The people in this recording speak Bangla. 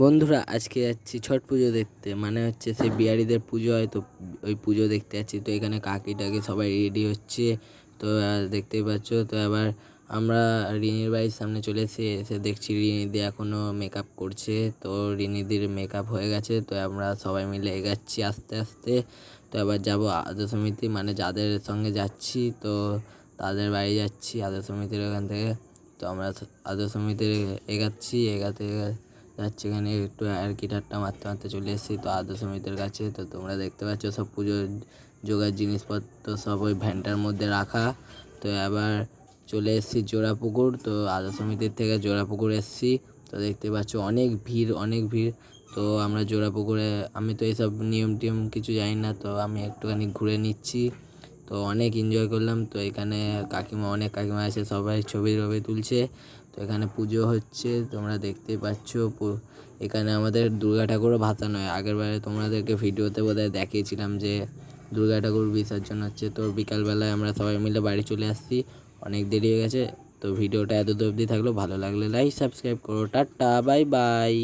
বন্ধুরা আজকে যাচ্ছি ছট পুজো দেখতে, মানে হচ্ছে সেই বিহারিদের পুজো হয়, তো ওই পুজো দেখতে যাচ্ছি। তো এখানে কাকিটাকে সবাই রেডি হচ্ছে, তো দেখতেই পাচ্ছ। তো এবার আমরা রিনির বাড়ির সামনে চলে এসে দেখছি রিনিদি এখনও মেকআপ করছে। তো রিনিদির মেকআপ হয়ে গেছে, তো আমরা সবাই মিলে এগাচ্ছি আস্তে আস্তে। তো এবার যাবো আদর্শ সমিতি, মানে যাদের সঙ্গে যাচ্ছি তো তাদের বাড়ি যাচ্ছি আদর্শ সমিতির ওখান থেকে। তো আমরা আদর্শ সমিতির এগাতে যাচ্ছি, এখানে একটু আর কি ঠাট্টা মারতে মারতে চলে এসেছি তো আদর্শ সমিতির কাছে। তো তোমরা দেখতে পাচ্ছ সব পুজোর জোগাড় জিনিসপত্র সব ওই ভ্যানটার মধ্যে রাখা। তো এবার চলে এসেছি জোড়াপুকুর, তো আদর্শ সমিতির থেকে জোড়াপুকুর এসেছি। তো দেখতে পাচ্ছ অনেক ভিড়। তো আমরা জোড়াপুকুরে, আমি তো এইসব নিয়ম টিয়ম কিছু জানি না, তো আমি একটুখানি ঘুরে নিচ্ছি। তো অনেক এনজয় করলাম। তো এখানে অনেক কাকিমা আছে, সবাই ছবি তুলছে। তো এখানে পুজো হচ্ছে, তোমরা দেখতেই পাচ্ছ। এখানে আমাদের দুর্গা ঠাকুরও ভাসানো হয়। আগেরবারে তোমাদেরকে ভিডিওতে বোধহয় দেখিয়েছিলাম যে দুর্গা ঠাকুর বিসর্জন হচ্ছে। তো বিকালবেলায় আমরা সবাই মিলে বাড়ি চলে আসছি, অনেক দেরি হয়ে গেছে। তো ভিডিওটা এত অবধি থাকলো, ভালো লাগলে লাইক সাবস্ক্রাইব করো। Tata, bye bye.